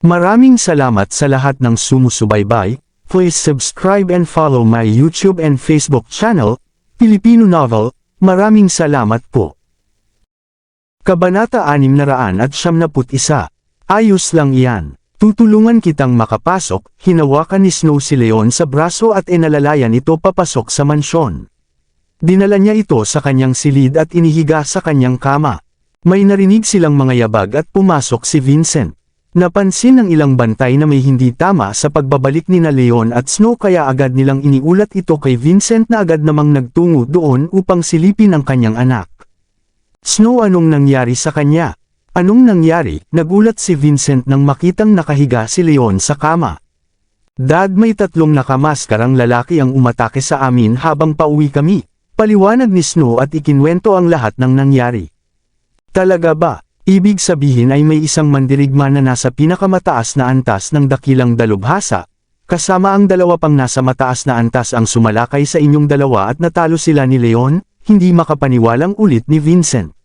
Maraming salamat sa lahat ng sumusubaybay. Please subscribe and follow my YouTube and Facebook channel, Filipino Novel. Maraming salamat po. Kabanata 671. Ayos lang iyan. Tutulungan kitang makapasok. Hinawakan ni Snow si Leon sa braso at inalalayan ito papasok sa mansyon. Dinala niya ito sa kanyang silid at inihiga sa kanyang kama. May narinig silang mga yabag at pumasok si Vincent. Napansin ng ilang bantay na may hindi tama sa pagbabalik ni na Leon at Snow kaya agad nilang iniulat ito kay Vincent na agad namang nagtungo doon upang silipin ang kanyang anak. Snow, anong nangyari sa kanya? Anong nangyari? Nagulat si Vincent nang makitang nakahiga si Leon sa kama. Dad, may 3 nakamaskarang lalaki ang umatake sa amin habang pauwi kami. Paliwanag ni Snow at ikinwento ang lahat ng nangyari. Talaga ba? Ibig sabihin ay may isang mandirigma na nasa pinakamataas na antas ng dakilang dalubhasa, kasama ang 2 pang nasa mataas na antas ang sumalakay sa inyong dalawa at natalo sila ni Leon? Hindi makapaniwalang ulit ni Vincent.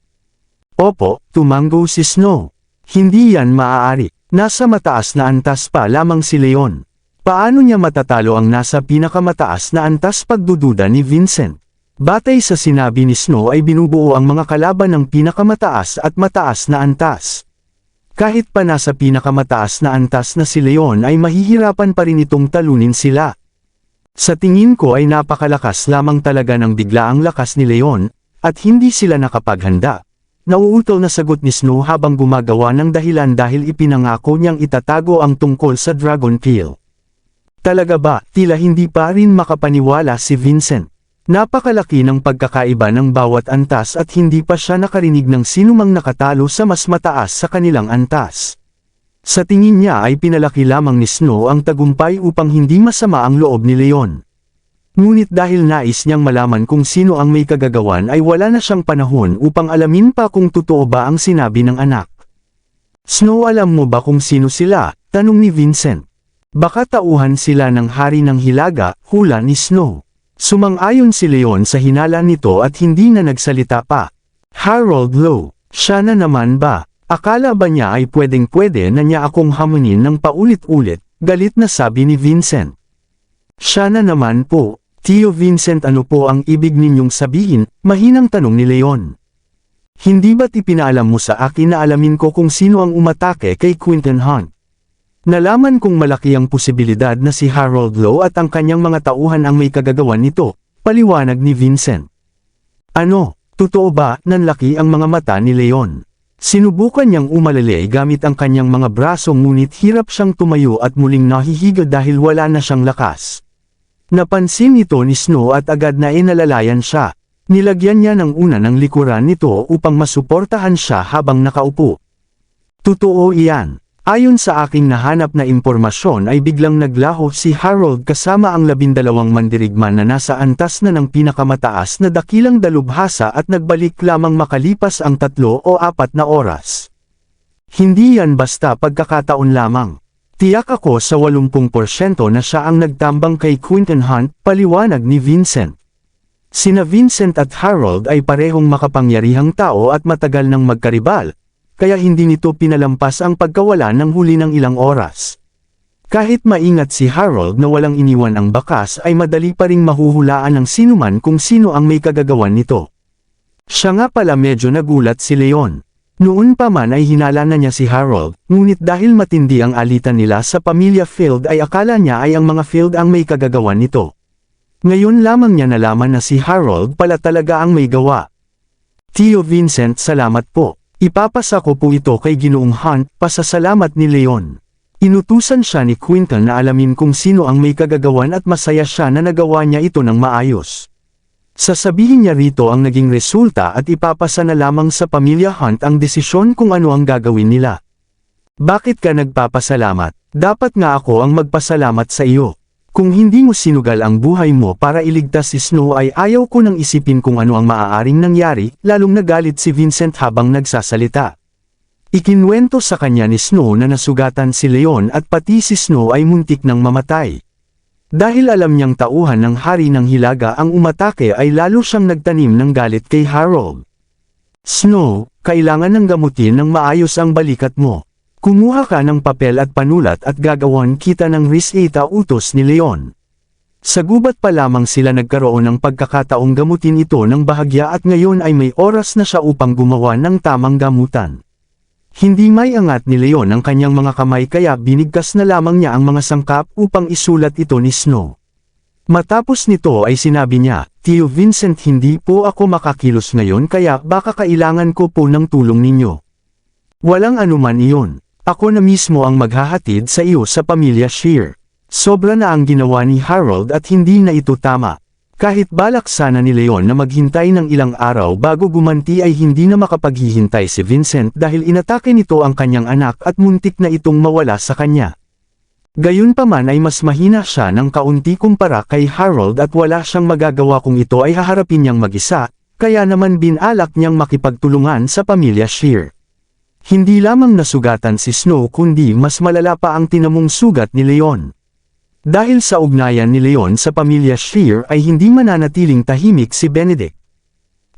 Opo, tumanggo si Snow. Hindi yan maaari. Nasa mataas na antas pa lamang si Leon. Paano niya matatalo ang nasa pinakamataas na antas? Pagdududa ni Vincent. Batay sa sinabi ni Snow ay binubuo ang mga kalaban ng pinakamataas at mataas na antas. Kahit pa nasa pinakamataas na antas na si Leon ay mahihirapan pa rin itong talunin sila. Sa tingin ko ay napakalakas lamang talaga ng biglaang lakas ni Leon, at hindi sila nakapaghanda. Nauutol na sagot ni Snow habang gumagawa ng dahilan dahil ipinangako niyang itatago ang tungkol sa Dragon Peel. Talaga ba? Tila hindi pa rin makapaniwala si Vincent. Napakalaki ng pagkakaiba ng bawat antas at hindi pa siya nakarinig ng sinumang nakatalo sa mas mataas sa kanilang antas. Sa tingin niya ay pinalaki lamang ni Snow ang tagumpay upang hindi masama ang loob ni Leon. Ngunit dahil nais niyang malaman kung sino ang may kagagawan ay wala na siyang panahon upang alamin pa kung totoo ba ang sinabi ng anak. Snow, alam mo ba kung sino sila? Tanong ni Vincent. Baka tauhan sila ng hari ng hilaga, hula ni Snow. Sumang-ayon si Leon sa hinala nito at hindi na nagsalita pa. Harold Lowe, siya na naman ba? Akala ba niya ay pwedeng-pwede na niya akong hamunin ng paulit-ulit? Galit na sabi ni Vincent. Siya na naman po. Tio Vincent, ano po ang ibig ninyong sabihin? Mahinang tanong ni Leon. Hindi ba't ipinaalam mo sa akin na alamin ko kung sino ang umatake kay Quinton Hunt? Nalaman kong malaki ang posibilidad na si Harold Lowe at ang kanyang mga tauhan ang may kagagawan nito, paliwanag ni Vincent. Ano, totoo ba? Nanlaki ang mga mata ni Leon. Sinubukan niyang umalali gamit ang kanyang mga braso ngunit hirap siyang tumayo at muling nahihiga dahil wala na siyang lakas. Napansin ito ni Snow at agad na inalalayan siya. Nilagyan niya ng una ng likuran nito upang masuportahan siya habang nakaupo. Totoo iyan. Ayon sa aking nahanap na impormasyon ay biglang naglaho si Harold kasama ang 12 mandirigma na nasa antas na ng pinakamataas na dakilang dalubhasa at nagbalik lamang makalipas ang 3 o 4 na oras. Hindi yan basta pagkakataon lamang. Tiyak ako sa 80% na siya ang nagtambang kay Quinton Hunt, paliwanag ni Vincent. Sina Vincent at Harold ay parehong makapangyarihang tao at matagal nang magkaribal, kaya hindi nito pinalampas ang pagkawala ng huli ng ilang oras. Kahit maingat si Harold na walang iniwan ang bakas ay madali pa ring mahuhulaan ng sinuman kung sino ang may kagagawan nito. Siya nga pala, medyo nagulat si Leon. Noon pa man ay hinala na niya si Harold, ngunit dahil matindi ang alitan nila sa pamilya Field ay akala niya ay ang mga Field ang may kagagawan nito. Ngayon lamang niya nalaman na si Harold pala talaga ang may gawa. Tio Vincent, salamat po. Ipapasa ko po ito kay Ginoong Hunt. Pasasalamat ni Leon. Inutusan siya ni Quinton na alamin kung sino ang may kagagawan at masaya siya na nagawa niya ito ng maayos. Sasabihin niya rito ang naging resulta at ipapasa na lamang sa pamilya Hunt ang desisyon kung ano ang gagawin nila. Bakit ka nagpapasalamat? Dapat nga ako ang magpasalamat sa iyo. Kung hindi mo sinugal ang buhay mo para iligtas si Snow ay ayaw ko nang isipin kung ano ang maaaring nangyari, lalong nagalit si Vincent habang nagsasalita. Ikinwento sa kanya ni Snow na nasugatan si Leon at pati si Snow ay muntik nang mamatay. Dahil alam niyang tauhan ng hari ng hilaga ang umatake ay lalo siyang nagtanim ng galit kay Harold. Snow, kailangan ng gamutin ng maayos ang balikat mo. Kumuha ka ng papel at panulat at gagawan kita ng reseta, utos ni Leon. Sa gubat pa lamang sila nagkaroon ng pagkakataong gamutin ito ng bahagya at ngayon ay may oras na siya upang gumawa ng tamang gamutan. Hindi may angat ni Leon ang kanyang mga kamay kaya binigkas na lamang niya ang mga sangkap upang isulat ito ni Snow. Matapos nito ay sinabi niya, "Tio Vincent, hindi po ako makakilos ngayon kaya baka kailangan ko po ng tulong ninyo." "Walang anuman iyon. Ako na mismo ang maghahatid sa iyo sa pamilya Shear." Sobra na ang ginawa ni Harold at hindi na ito tama. Kahit balak sana ni Leon na maghintay ng ilang araw bago gumanti ay hindi na makapaghihintay si Vincent dahil inatake nito ang kanyang anak at muntik na itong mawala sa kanya. Gayunpaman ay mas mahina siya ng kaunti kumpara kay Harold at wala siyang magagawa kung ito ay haharapin niyang mag-isa, kaya naman binalak niyang makipagtulungan sa pamilya Shear. Hindi lamang nasugatan si Snow kundi mas malala pa ang tinamong sugat ni Leon. Dahil sa ugnayan ni Leon sa pamilya Shear ay hindi mananatiling tahimik si Benedict.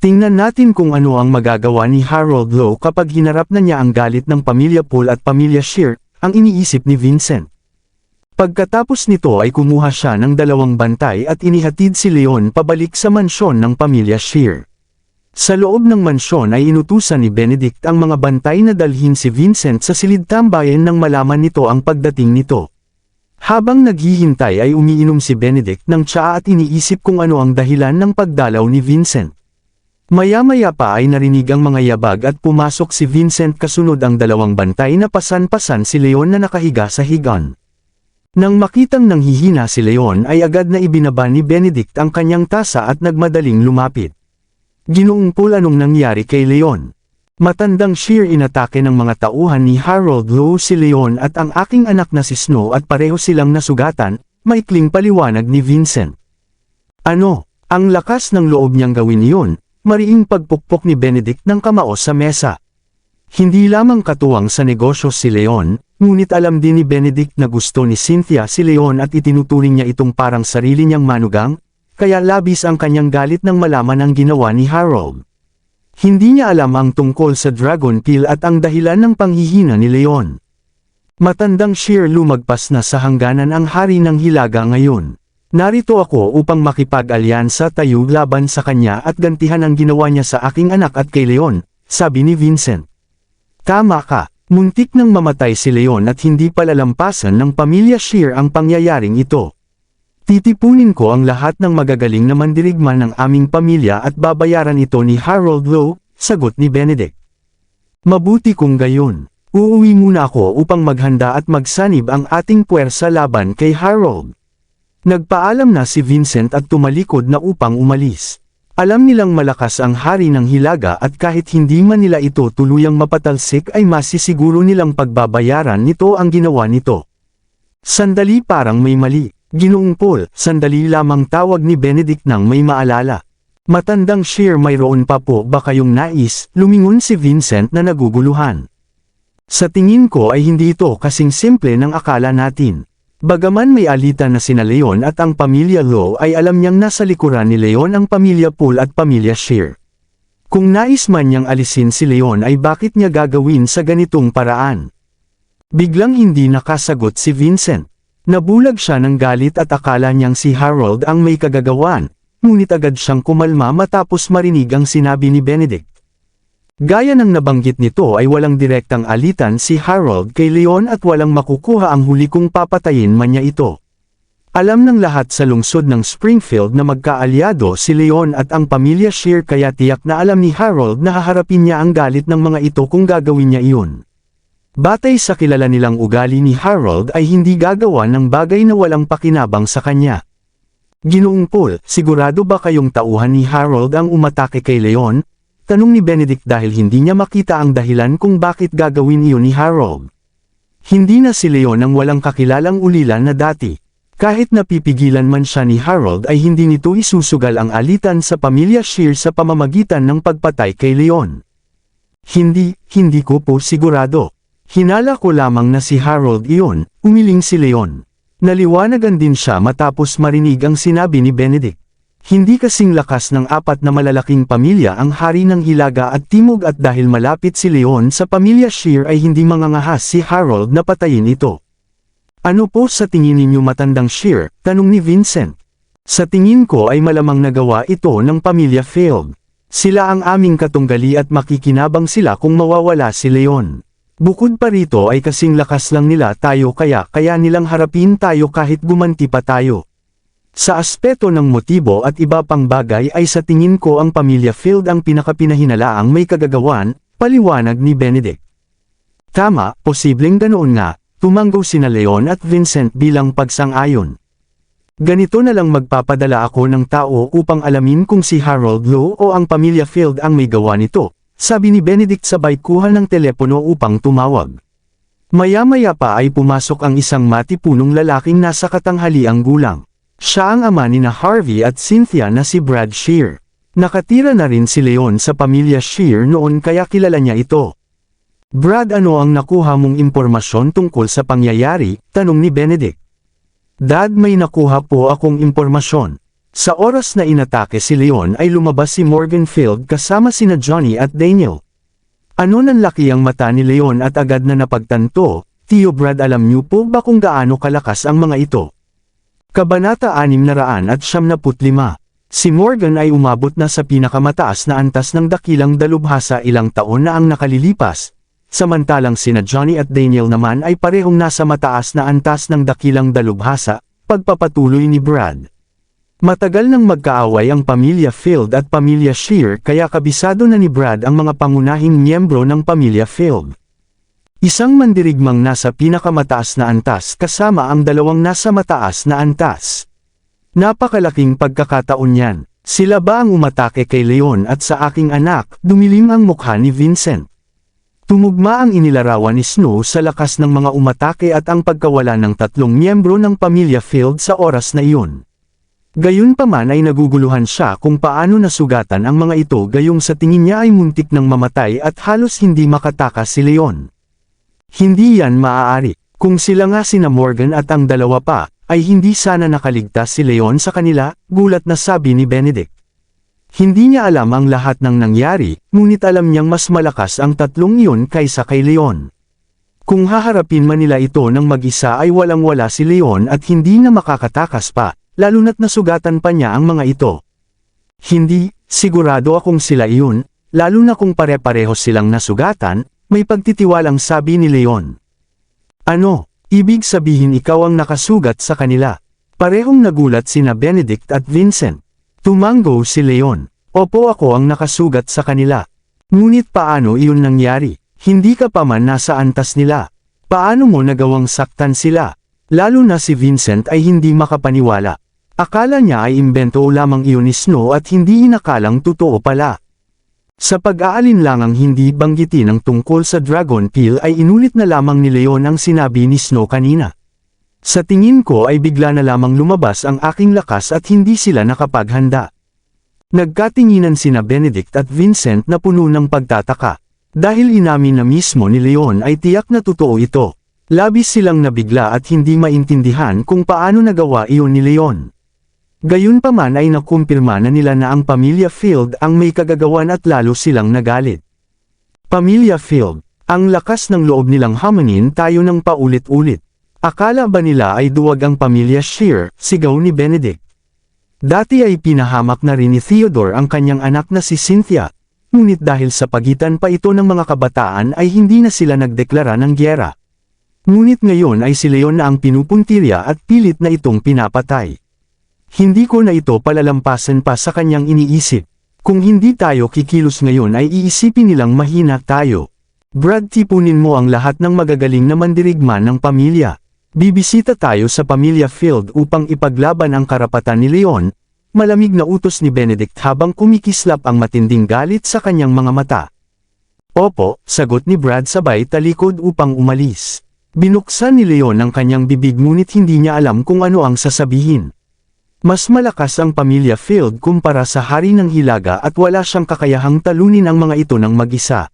Tingnan natin kung ano ang magagawa ni Harold Lowe kapag hinarap na niya ang galit ng pamilya Paul at pamilya Shear, ang iniisip ni Vincent. Pagkatapos nito ay kumuha siya ng 2 bantay at inihatid si Leon pabalik sa mansyon ng pamilya Shear. Sa loob ng mansyon ay inutusan ni Benedict ang mga bantay na dalhin si Vincent sa silid tambayan nang malaman nito ang pagdating nito. Habang naghihintay ay umiinom si Benedict ng tsaa at iniisip kung ano ang dahilan ng pagdalaw ni Vincent. Maya-maya pa ay narinig ang mga yabag at pumasok si Vincent kasunod ang 2 bantay na pasan-pasan si Leon na nakahiga sa higaan. Nang makitang nanghihina si Leon ay agad na ibinaba ni Benedict ang kanyang tasa at nagmadaling lumapit. "Ginoong Paul, anong nangyari kay Leon?" "Matandang Shear, inatake ng mga tauhan ni Harold Lowe si Leon at ang aking anak na si Snow at pareho silang nasugatan," maikling paliwanag ni Vincent. "Ano?" Ang lakas ng loob niyang gawin iyon, mariing pagpukpok ni Benedict ng kamao sa mesa. Hindi lamang katuwang sa negosyo si Leon, ngunit alam din ni Benedict na gusto ni Cynthia si Leon at itinuturing niya itong parang sarili niyang manugang, kaya labis ang kanyang galit nang malaman ang ginawa ni Harold. Hindi niya alam ang tungkol sa Dragon Pill at ang dahilan ng panghihina ni Leon. Matandang Shear, lumagpas na sa hangganan ang hari ng Hilaga ngayon. Narito ako upang makipag-alyansa tayo laban sa kanya at gantihan ang ginawa niya sa aking anak at kay Leon, sabi ni Vincent. Tama ka, muntik nang mamatay si Leon at hindi palalampasan ng pamilya Shear ang pangyayaring ito. Titipunin ko ang lahat ng magagaling na mandirigma ng aming pamilya at babayaran ito ni Harold Lowe, sagot ni Benedict. Mabuti kung gayon. Uuwi muna ako upang maghanda at magsanib ang ating puwersa laban kay Harold. Nagpaalam na si Vincent at tumalikod na upang umalis. Alam nilang malakas ang hari ng Hilaga at kahit hindi man nila ito tuluyang mapatalsik ay masisiguro nilang pagbabayaran nito ang ginawa nito. Sandali, parang may mali. Ginoong Paul, sandali lamang, tawag ni Benedict nang may maalala. Matandang Shear, mayroon pa po ba kayong nais? Lumingon si Vincent na naguguluhan. Sa tingin ko ay hindi ito kasing simple ng akala natin. Bagaman may alitan na sina Leon at ang pamilya Lowe ay alam niyang nasa likuran ni Leon ang pamilya Paul at pamilya Shear. Kung nais man niyang alisin si Leon ay bakit niya gagawin sa ganitong paraan? Biglang hindi nakasagot si Vincent. Nabulag siya ng galit at akala niyang si Harold ang may kagagawan, ngunit agad siyang kumalma matapos marinig ang sinabi ni Benedict. Gaya ng nabanggit nito ay walang direktang alitan si Harold kay Leon at walang makukuha ang huli kung papatayin man niya ito. Alam ng lahat sa lungsod ng Springfield na magkaalyado si Leon at ang pamilya Shear, kaya tiyak na alam ni Harold na haharapin niya ang galit ng mga ito kung gagawin niya iyon. Batay sa kilala nilang ugali ni Harold ay hindi gagawa ng bagay na walang pakinabang sa kanya. Ginoong Paul, sigurado ba kayong tauhan ni Harold ang umatake kay Leon? Tanong ni Benedict dahil hindi niya makita ang dahilan kung bakit gagawin iyon ni Harold. Hindi na si Leon ang walang kakilalang ulilan na dati. Kahit napipigilan man siya ni Harold ay hindi nito isusugal ang alitan sa pamilya Shear sa pamamagitan ng pagpatay kay Leon. Hindi ko po sigurado. Hinala ko lamang na si Harold iyon, umiling si Leon. Naliwanagan din siya matapos marinig ang sinabi ni Benedict. Hindi kasing lakas ng apat na malalaking pamilya ang hari ng Hilaga at Timog at dahil malapit si Leon sa pamilya Shear ay hindi mangangahas si Harold na patayin ito. Ano po sa tingin ninyo matandang Shear? Tanong ni Vincent. Sa tingin ko ay malamang nagawa ito ng pamilya Field. Sila ang aming katunggali at makikinabang sila kung mawawala si Leon. Bukod pa rito ay kasing lakas lang nila tayo kaya nilang harapin tayo kahit gumanti pa tayo. Sa aspeto ng motibo at iba pang bagay ay sa tingin ko ang pamilya Field ang pinakapinahinalaang may kagagawan, paliwanag ni Benedict. Tama, posibleng ganoon nga, tumanggo sina Leon at Vincent bilang pagsang-ayon. Ganito na lang magpapadala ako ng tao upang alamin kung si Harold Lowe o ang pamilya Field ang may gawa nito, sabi ni Benedict sabay kuha ng telepono upang tumawag. Maya-maya pa ay pumasok ang isang matipunong lalaking nasa katanghaliang gulang. Siya ang ama ni na Harvey at Cynthia na si Brad Shear. Nakatira na rin si Leon sa pamilya Shear noon kaya kilala niya ito. Brad, ano ang nakuha mong impormasyon tungkol sa pangyayari? Tanong ni Benedict. Dad, may nakuha po akong impormasyon. Sa oras na inatake si Leon ay lumabas si Morgan Field kasama sina Johnny at Daniel. Ano nanlaki ang mata ni Leon at agad na napagtanto, Tio Brad, alam niyo po ba kung gaano kalakas ang mga ito? Kabanata 675. Si Morgan ay umabot na sa pinakamataas na antas ng dakilang dalubhasa ilang taon na ang nakalilipas, samantalang sina Johnny at Daniel naman ay parehong nasa mataas na antas ng dakilang dalubhasa, pagpapatuloy ni Brad. Matagal nang magkaaway ang pamilya Field at pamilya Shear kaya kabisado na ni Brad ang mga pangunahing miyembro ng pamilya Field. Isang mandirigmang nasa pinakamataas na antas kasama ang dalawang nasa mataas na antas. Napakalaking pagkakataon yan. Sila ba ang umatake kay Leon at sa aking anak? Dumilim ang mukha ni Vincent. Tumugma ang inilarawan ni Snow sa lakas ng mga umatake at ang pagkawala ng tatlong miyembro ng pamilya Field sa oras na iyon. Gayunpaman ay naguguluhan siya kung paano nasugatan ang mga ito gayong sa tingin niya ay muntik ng mamatay at halos hindi makatakas si Leon. Hindi yan maaari. Kung sila nga sina Morgan at ang dalawa pa, ay hindi sana nakaligtas si Leon sa kanila, gulat na sabi ni Benedict. Hindi niya alam ang lahat ng nangyari, ngunit alam niyang mas malakas ang tatlong iyon kaysa kay Leon. Kung haharapin man nila ito ng mag-isa ay walang-wala si Leon at hindi na makakatakas pa, lalo na't nasugatan pa niya ang mga ito. Hindi, sigurado akong sila iyon, lalo na kung pare-pareho silang nasugatan, may pagtitiwalang sabi ni Leon. Ano, ibig sabihin ikaw ang nakasugat sa kanila? Parehong nagulat sina Benedict at Vincent. Tumanggo si Leon. Opo, ako ang nakasugat sa kanila. Ngunit paano iyon nangyari? Hindi ka pa man nasa antas nila. Paano mo nagawang saktan sila? Lalo na si Vincent ay hindi makapaniwala. Akala niya ay imbento lamang iyon ni Snow at hindi inakalang totoo pala. Sa pag-aalinlangang hindi banggitin ang tungkol sa Dragon Peel ay inulit na lamang ni Leon ang sinabi ni Snow kanina. Sa tingin ko ay bigla na lamang lumabas ang aking lakas at hindi sila nakapaghanda. Nagkatinginan sina Benedict at Vincent na puno ng pagtataka. Dahil inamin na mismo ni Leon ay tiyak na totoo ito. Labis silang nabigla at hindi maintindihan kung paano nagawa iyon ni Leon. Gayunpaman ay nakumpirma na nila na ang pamilya Field ang may kagagawan at lalo silang nagalit. Pamilya Field, ang lakas ng loob nilang hamanin tayo ng paulit-ulit. Akala ba nila ay duwag ang pamilya Shear? Sigaw ni Benedict. Dati ay pinahamak na rin ni Theodore ang kanyang anak na si Cynthia, ngunit dahil sa pagitan pa ito ng mga kabataan ay hindi na sila nagdeklara ng gyera. Ngunit ngayon ay si Leon na ang pinupuntirya at pilit na itong pinapatay. Hindi ko na ito palalampasan pa sa kanyang iniisip. Kung hindi tayo kikilos ngayon ay iisipin nilang mahina tayo. Brad, tipunin mo ang lahat ng magagaling na mandirigma ng pamilya. Bibisita tayo sa pamilya Field upang ipaglaban ang karapatan ni Leon, malamig na utos ni Benedict habang kumikislap ang matinding galit sa kanyang mga mata. Opo, sagot ni Brad sabay talikod upang umalis. Binuksan ni Leon ang kanyang bibig ngunit hindi niya alam kung ano ang sasabihin. Mas malakas ang pamilya Field kumpara sa hari ng Hilaga at wala siyang kakayahang talunin ang mga ito ng mag-isa.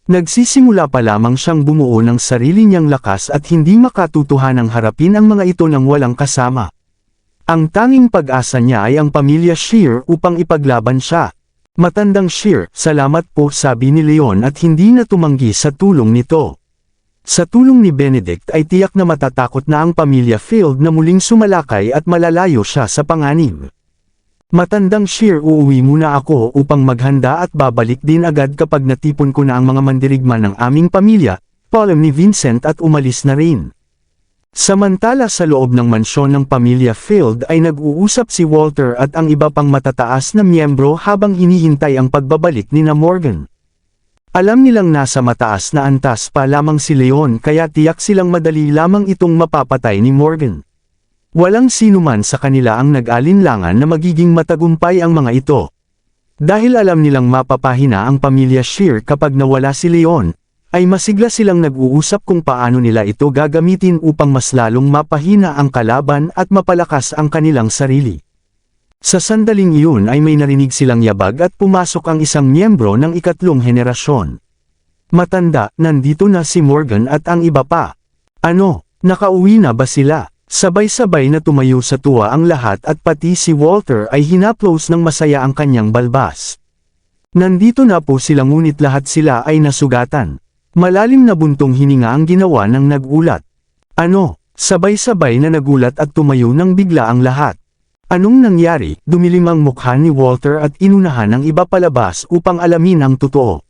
Nagsisimula pa lamang siyang bumuo ng sarili niyang lakas at hindi makatutuhanang harapin ang mga ito ng walang kasama. Ang tanging pag-asa niya ay ang pamilya Shear upang ipaglaban siya. Matandang Shear, salamat po sabi ni Leon at hindi na tumanggi sa tulong nito. Sa tulong ni Benedict ay tiyak na matatakot na ang pamilya Field na muling sumalakay at malalayo siya sa panganib. Matandang Shear, uuwi muna ako upang maghanda at babalik din agad kapag natipon ko na ang mga mandirigma ng aming pamilya, paalam ni Vincent at umalis na rin. Samantala sa loob ng mansyon ng pamilya Field ay nag-uusap si Walter at ang iba pang matataas na miyembro habang hinihintay ang pagbabalik ni Morgan. Alam nilang nasa mataas na antas pa lamang si Leon kaya tiyak silang madali lamang itong mapapatay ni Morgan. Walang sinuman sa kanila ang nag-alinlangan na magiging matagumpay ang mga ito. Dahil alam nilang mapapahina ang pamilya Shear kapag nawala si Leon, ay masigla silang nag-uusap kung paano nila ito gagamitin upang mas lalong mapahina ang kalaban at mapalakas ang kanilang sarili. Sa sandaling iyon ay may narinig silang yabag at pumasok ang isang miyembro ng ikatlong henerasyon. Matanda, nandito na si Morgan at ang iba pa. Ano, nakauwi na ba sila? Sabay-sabay na tumayo sa tuwa ang lahat at pati si Walter ay hinaplos ng masaya ang kanyang balbas. Nandito na po sila ngunit lahat sila ay nasugatan. Malalim na buntong hininga ang ginawa ng nag-ulat. Ano, sabay-sabay na nagulat at tumayo ng bigla ang lahat. Anong nangyari? Dumilim ang mukha ni Walter at inunahan ang iba palabas upang alamin ang totoo.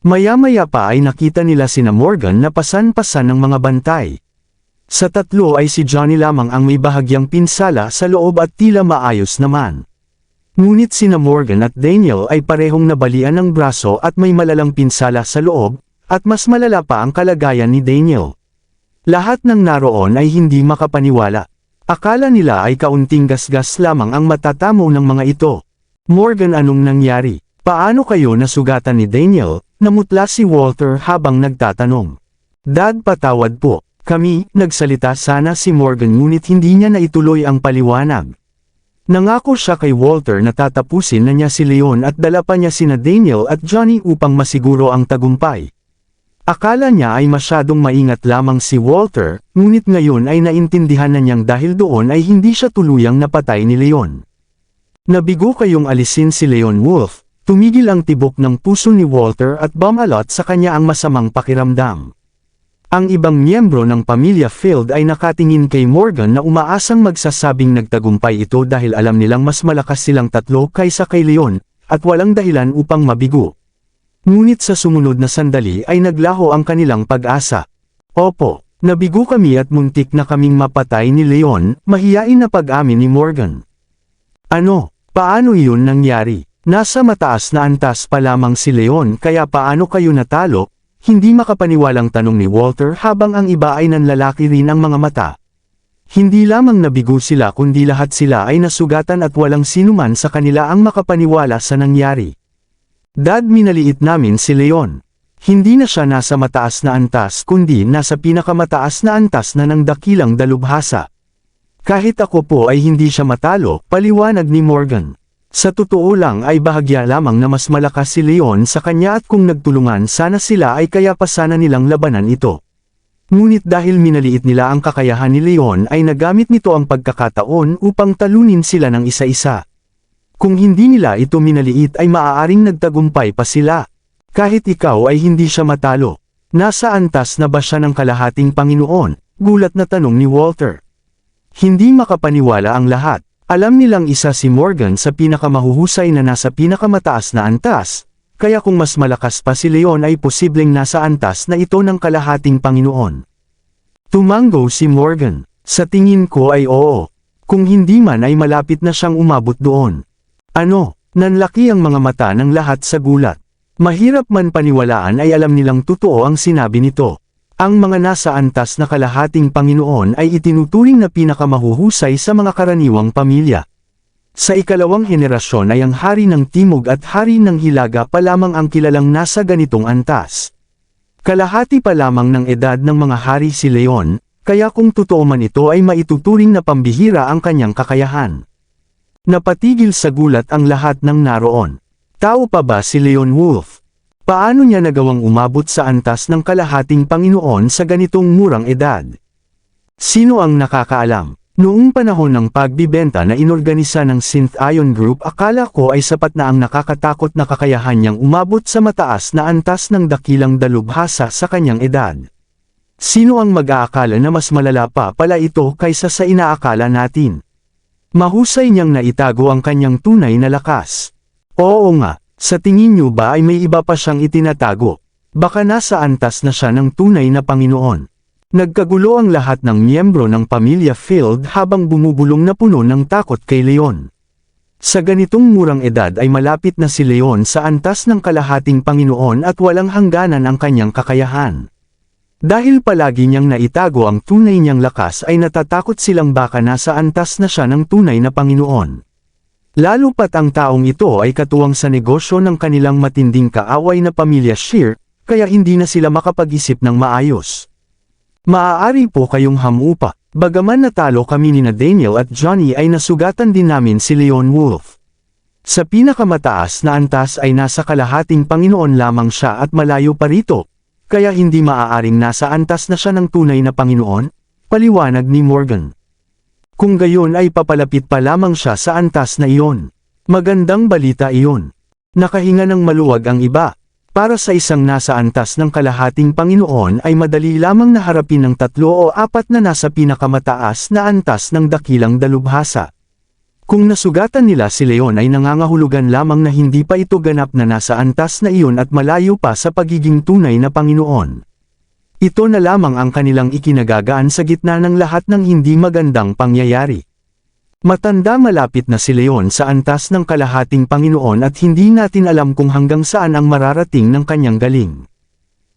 Maya-maya pa ay nakita nila sina Morgan na pasan-pasan ng mga bantay. Sa tatlo ay si Johnny lamang ang may bahagyang pinsala sa loob at tila maayos naman. Ngunit sina Morgan at Daniel ay parehong nabalian ng braso at may malalang pinsala sa loob, at mas malala pa ang kalagayan ni Daniel. Lahat ng naroon ay hindi makapaniwala. Akala nila ay kaunting gasgas lamang ang matatamo ng mga ito. Morgan, anong nangyari? Paano kayo nasugatan ni Daniel? Namutla si Walter habang nagtatanong. Dad, patawad po. Kami, nagsalita sana si Morgan ngunit hindi niya naituloy ang paliwanag. Nangako siya kay Walter na tatapusin na niya si Leon at dala pa niya sina Daniel at Johnny upang masiguro ang tagumpay. Akala niya ay masyadong maingat lamang si Walter, ngunit ngayon ay naintindihan na niyang dahil doon ay hindi siya tuluyang napatay ni Leon. Nabigo kayong alisin si Leon Wolf, tumigil ang tibok ng puso ni Walter at bumalot sa kanya ang masamang pakiramdam. Ang ibang miyembro ng pamilya Field ay nakatingin kay Morgan na umaasang magsasabing nagtagumpay ito dahil alam nilang mas malakas silang tatlo kaysa kay Leon, at walang dahilan upang mabigo. Ngunit sa sumunod na sandali ay naglaho ang kanilang pag-asa. Opo, nabigo kami at muntik na kaming mapatay ni Leon, mahiyain na pag-amin ni Morgan. Ano, paano iyon nangyari? Nasa mataas na antas pa lamang si Leon kaya paano kayo natalo? Hindi makapaniwalang tanong ni Walter habang ang iba ay nanlalaki rin ang mga mata. Hindi lamang nabigo sila kundi lahat sila ay nasugatan at walang sinuman sa kanila ang makapaniwala sa nangyari. Dad, minaliit namin si Leon. Hindi na siya nasa mataas na antas kundi nasa pinakamataas na antas na ng dakilang dalubhasa. Kahit ako po ay hindi siya matalo, paliwanag ni Morgan. Sa totoo lang ay bahagya lamang na mas malakas si Leon sa kanya at kung nagtulungan sana sila ay kaya pa sana nilang labanan ito. Ngunit dahil minaliit nila ang kakayahan ni Leon ay nagamit nito ang pagkakataon upang talunin sila ng isa-isa. Kung hindi nila ito minaliit ay maaaring nagtagumpay pa sila. Kahit ikaw ay hindi siya matalo. Nasa antas na ba siya ng kalahating Panginoon? Gulat na tanong ni Walter. Hindi makapaniwala ang lahat. Alam nilang isa si Morgan sa pinakamahuhusay na nasa pinakamataas na antas, kaya kung mas malakas pa si Leon ay posibleng nasa antas na ito ng kalahating Panginoon. Tumango si Morgan. Sa tingin ko ay oo. Kung hindi man ay malapit na siyang umabot doon. Ano, nanlaki ang mga mata ng lahat sa gulat. Mahirap man paniwalaan ay alam nilang totoo ang sinabi nito. Ang mga nasa antas na kalahating Panginoon ay itinuturing na pinakamahuhusay sa mga karaniwang pamilya. Sa ikalawang henerasyon ay ang hari ng Timog at hari ng Hilaga pa lamang ang kilalang nasa ganitong antas. Kalahati pa lamang ng edad ng mga hari si Leon, kaya kung totoo man ito ay maituturing na pambihira ang kanyang kakayahan. Napatigil sa gulat ang lahat ng naroon. Tao pa ba si Leon Wolf? Paano niya nagawang umabot sa antas ng kalahating Panginoon sa ganitong murang edad? Sino ang nakakaalam? Noong panahon ng pagbibenta na inorganisa ng Synth-Ion Group, akala ko ay sapat na ang nakakatakot na kakayahan niyang umabot sa mataas na antas ng dakilang dalubhasa sa kanyang edad. Sino ang mag-aakala na mas malala pa pala ito kaysa sa inaakala natin? Mahusay niyang naitago ang kanyang tunay na lakas. Oo nga, sa tingin niyo ba ay may iba pa siyang itinatago? Baka nasa antas na siya ng tunay na Panginoon. Nagkagulo ang lahat ng miyembro ng pamilya Field habang bumubulong na puno ng takot kay Leon. Sa ganitong murang edad ay malapit na si Leon sa antas ng kalahating Panginoon at walang hangganan ang kanyang kakayahan. Dahil palagi niyang naitago ang tunay niyang lakas ay natatakot silang baka nasa antas na siya ng tunay na Panginoon. Lalo pat ang taong ito ay katuwang sa negosyo ng kanilang matinding kaaway na pamilya Shear, kaya hindi na sila makapag-isip ng maayos. Maaari po kayong hamupa, bagaman natalo kami ni Daniel at Johnny ay nasugatan din namin si Leon Wolf. Sa pinakamataas na antas ay nasa kalahating Panginoon lamang siya at malayo pa rito, kaya hindi maaaring nasa antas na siya ng tunay na Panginoon, paliwanag ni Morgan. Kung gayon ay papalapit pa lamang siya sa antas na iyon. Magandang balita iyon. Nakahinga ng maluwag ang iba. Para sa isang nasa antas ng kalahating Panginoon ay madali lamang na harapin ng 3 o 4 na nasa pinakamataas na antas ng dakilang dalubhasa. Kung nasugatan nila si Leon ay nangangahulugan lamang na hindi pa ito ganap na nasa antas na iyon at malayo pa sa pagiging tunay na Panginoon. Ito na lamang ang kanilang ikinagagaan sa gitna ng lahat ng hindi magandang pangyayari. Matanda malapit na si Leon sa antas ng kalahating Panginoon at hindi natin alam kung hanggang saan ang mararating ng kanyang galing.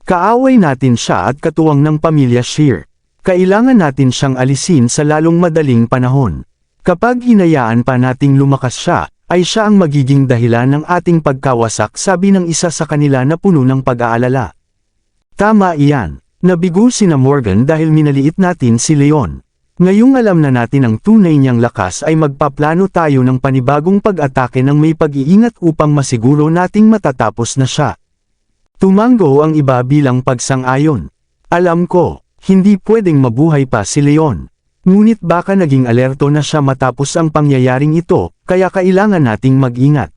Kaaway natin siya at katuwang ng pamilya Shear. Kailangan natin siyang alisin sa lalong madaling panahon. Kapag hinayaan pa nating lumakas siya, ay siya ang magiging dahilan ng ating pagkawasak, sabi ng isa sa kanila na puno ng pag-aalala. Tama iyan. Nabigo sina Morgan dahil minaliit natin si Leon. Ngayong alam na natin ang tunay niyang lakas ay magpaplano tayo ng panibagong pag-atake ng may pag-iingat upang masiguro nating matatapos na siya. Tumango ang iba bilang pagsang-ayon. Alam ko, hindi pwedeng mabuhay pa si Leon. Ngunit baka naging alerto na siya matapos ang pangyayaring ito, kaya kailangan nating mag-ingat.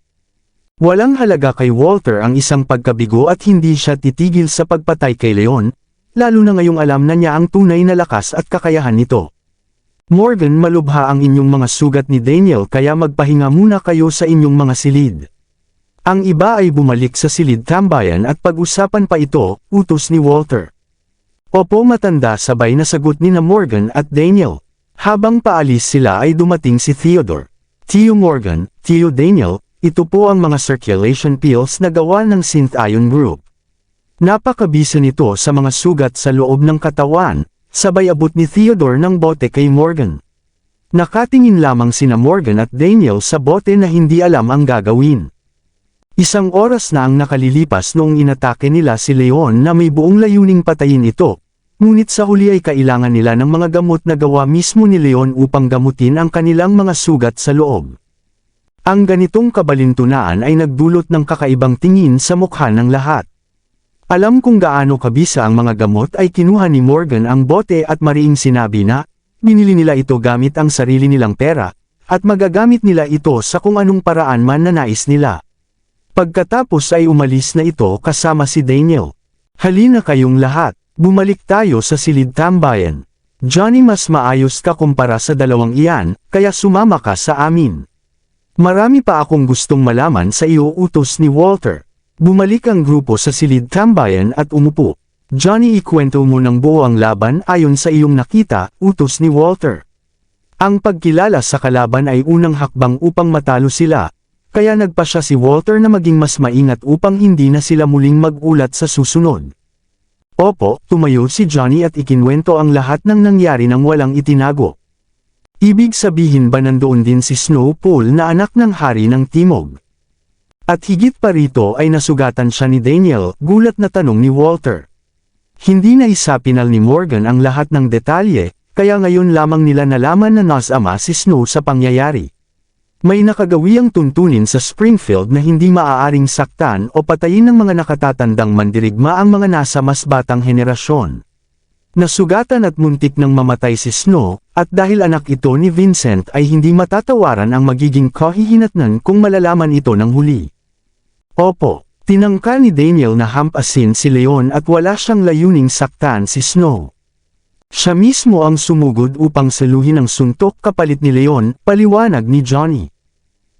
Walang halaga kay Walter ang isang pagkabigo at hindi siya titigil sa pagpatay kay Leon, lalo na ngayong alam na niya ang tunay na lakas at kakayahan nito. Morgan, malubha ang inyong mga sugat ni Daniel kaya magpahinga muna kayo sa inyong mga silid. Ang iba ay bumalik sa silid tambayan at pag-usapan pa ito, utos ni Walter. Opo matanda, sabay na sagot ni Morgan at Daniel. Habang paalis sila ay dumating si Theodore. Tio Morgan, Tio Daniel, ito po ang mga circulation pills na gawa ng Synth-Ion Group. Napakabisa nito sa mga sugat sa loob ng katawan. Sabay abot ni Theodore ng bote kay Morgan. Nakatingin lamang sina Morgan at Daniel sa bote na hindi alam ang gagawin. Isang oras na ang nakalilipas noong inatake nila si Leon na may buong layuning patayin ito, ngunit sa huli ay kailangan nila ng mga gamot na gawa mismo ni Leon upang gamutin ang kanilang mga sugat sa loob. Ang ganitong kabalintunaan ay nagdulot ng kakaibang tingin sa mukha ng lahat. Alam kung gaano kabisa ang mga gamot ay kinuha ni Morgan ang bote at mariing sinabi na, binili nila ito gamit ang sarili nilang pera, at magagamit nila ito sa kung anong paraan man na nais nila. Pagkatapos ay umalis na ito kasama si Daniel. Halina kayong lahat, bumalik tayo sa silid tambayan. Johnny, mas maayos ka kumpara sa dalawang iyan, kaya sumama ka sa amin. Marami pa akong gustong malaman sa iyo, utos ni Walter. Bumalik ang grupo sa silid tambayan at umupo. Johnny, ikwento mo ng buo ang laban ayon sa iyong nakita, utos ni Walter. Ang pagkilala sa kalaban ay unang hakbang upang matalo sila, kaya nagpasya si Walter na maging mas maingat upang hindi na sila muling mag-ulat sa susunod. Opo, tumayo si Johnny at ikinwento ang lahat ng nangyari nang walang itinago. Ibig sabihin ba nandoon din si Snowpool na anak ng hari ng Timog? At higit pa rito ay nasugatan siya ni Daniel, gulat na tanong ni Walter. Hindi na isapinal ni Morgan ang lahat ng detalye, kaya ngayon lamang nila nalaman na nasama si Snow sa pangyayari. May nakagawiang tuntunin sa Springfield na hindi maaaring saktan o patayin ng mga nakatatandang mandirigma ang mga nasa mas batang henerasyon. Nasugatan at muntik nang mamatay si Snow, at dahil anak ito ni Vincent ay hindi matatawaran ang magiging kahihinatnan kung malalaman ito ng huli. Opo, tinangka ni Daniel na hampasin si Leon at wala siyang layuning saktan si Snow. Siya mismo ang sumugod upang saluhin ang suntok kapalit ni Leon, paliwanag ni Johnny.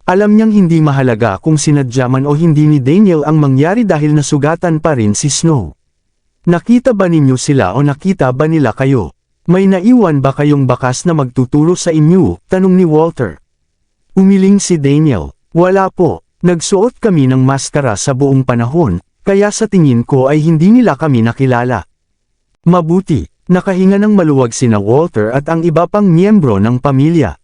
Alam niyang hindi mahalaga kung sinadya man o hindi ni Daniel ang mangyari dahil nasugatan pa rin si Snow. Nakita ba ninyo sila o nakita ba nila kayo? May naiwan ba kayong bakas na magtuturo sa inyo? Tanong ni Walter. Umiling si Daniel. Wala po. Nagsuot kami ng maskara sa buong panahon, kaya sa tingin ko ay hindi nila kami nakilala. Mabuti, nakahinga ng maluwag sina Walter at ang iba pang miyembro ng pamilya.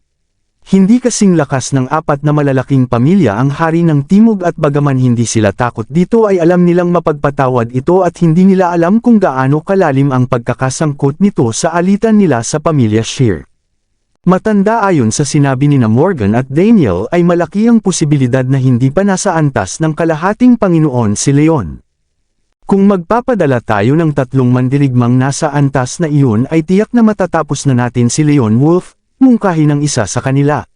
Hindi kasing lakas ng apat na malalaking pamilya ang hari ng Timog at bagaman hindi sila takot dito ay alam nilang mapagpatawad ito at hindi nila alam kung gaano kalalim ang pagkakasangkot nito sa alitan nila sa pamilya Shear. Matanda ayon sa sinabi ni Morgan at Daniel ay malaki ang posibilidad na hindi pa nasa antas ng kalahating Panginoon si Leon. Kung magpapadala tayo ng 3 mandirigmang nasa antas na iyon ay tiyak na matatapos na natin si Leon Wolf, mungkahi ng isa sa kanila.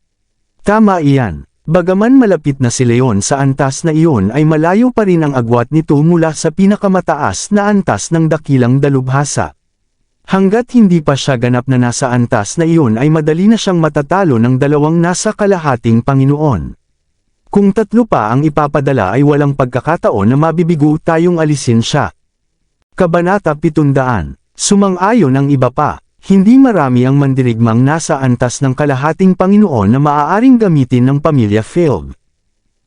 Tama iyan. Bagaman malapit na si Leon sa antas na iyon ay malayo pa rin ang agwat nito mula sa pinakamataas na antas ng dakilang dalubhasa. Hanggat hindi pa siya ganap na nasa antas na iyon ay madali na siyang matatalo ng 2 nasa kalahating Panginoon. Kung 3 pa ang ipapadala ay walang pagkakataon na mabibigo tayong alisin siya. Kabanata 700. Sumang-ayon ang iba pa. Hindi marami ang mandirigmang nasa antas ng kalahating Panginoon na maaaring gamitin ng pamilya Field.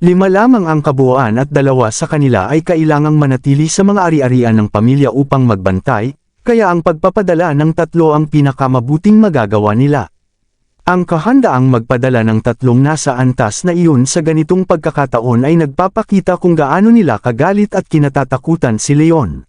5 lamang ang kabuuan at 2 sa kanila ay kailangang manatili sa mga ari-arian ng pamilya upang magbantay, kaya ang pagpapadala ng 3 ang pinakamabuting magagawa nila. Ang kahandaang magpadala ng 3 nasa antas na iyon sa ganitong pagkakataon ay nagpapakita kung gaano nila kagalit at kinatatakutan si Leon.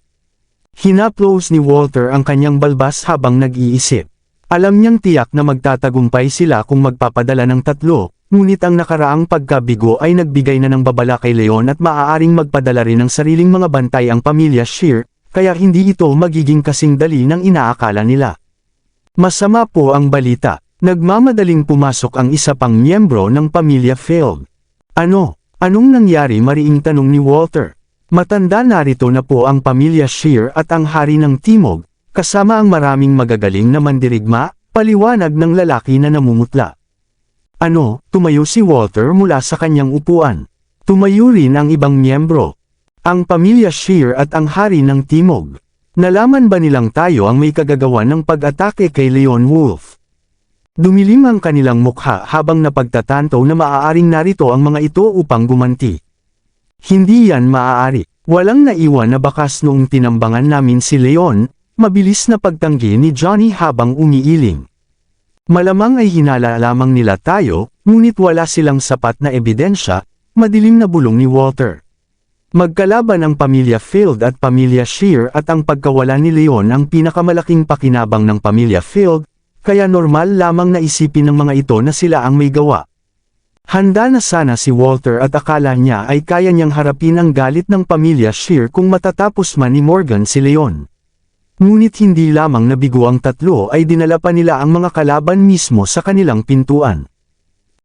Hinaplos ni Walter ang kanyang balbas habang nag-iisip. Alam niyang tiyak na magtatagumpay sila kung magpapadala ng 3, ngunit ang nakaraang pagkabigo ay nagbigay na ng babala kay Leon at maaaring magpadala rin ng sariling mga bantay ang pamilya Shear, kaya hindi ito magiging kasing dali ng inaakala nila. Masama po ang balita. Nagmamadaling pumasok ang isa pang miyembro ng pamilya Field. Anong nangyari? Mariing tanong ni Walter. Matanda narito na po ang pamilya Shear at ang hari ng Timog, kasama ang maraming magagaling na mandirigma, paliwanag ng lalaki na namumutla. Tumayo si Walter mula sa kanyang upuan. Tumayo rin ang ibang miyembro. Ang pamilya Shear at ang hari ng Timog. Nalaman ba nilang tayo ang may kagagawan ng pag-atake kay Leon Wolf? Dumilim ang kanilang mukha habang napagtatanto na maaaring narito ang mga ito upang gumanti. Hindi yan maaari. Walang naiwan na bakas noong tinambangan namin si Leon, mabilis na pagtanggi ni Johnny habang umiiling. Malamang ay hinala lamang nila tayo, ngunit wala silang sapat na ebidensya, madilim na bulong ni Walter. Magkalaban ang pamilya Field at pamilya Shear at ang pagkawala ni Leon ang pinakamalaking pakinabang ng pamilya Field, kaya normal lamang na isipin ng mga ito na sila ang may gawa. Handa na sana si Walter at akala niya ay kaya niyang harapin ang galit ng pamilya Shear kung matatapos man ni Morgan si Leon. Ngunit hindi lamang nabigo ang 3 ay dinala pa nila ang mga kalaban mismo sa kanilang pintuan.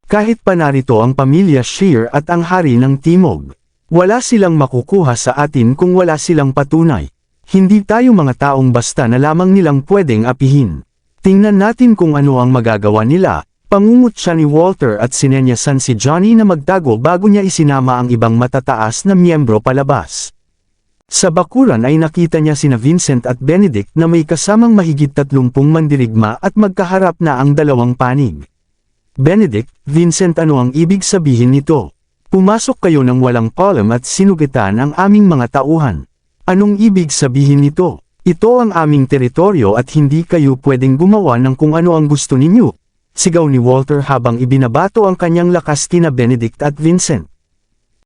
Kahit pa narito ang pamilya Shear at ang hari ng Timog, wala silang makukuha sa atin kung wala silang patunay. Hindi tayo mga taong basta na lamang nilang pwedeng apihin. Tingnan natin kung ano ang magagawa nila. Pangungot siya ni Walter at sinenyasan si Johnny na magtago bago niya isinama ang ibang matataas na miyembro palabas. Sa bakuran ay nakita niya sina Vincent at Benedict na may kasamang mahigit 30 mandirigma at magkaharap na ang 2 panig. Benedict, Vincent, ano ang ibig sabihin nito? Pumasok kayo ng walang column at sinugitan ang aming mga tauhan. Anong ibig sabihin nito? Ito ang aming teritoryo at hindi kayo pwedeng gumawa ng kung ano ang gusto ninyo. Sigaw ni Walter habang ibinabato ang kanyang lakas kina Benedict at Vincent.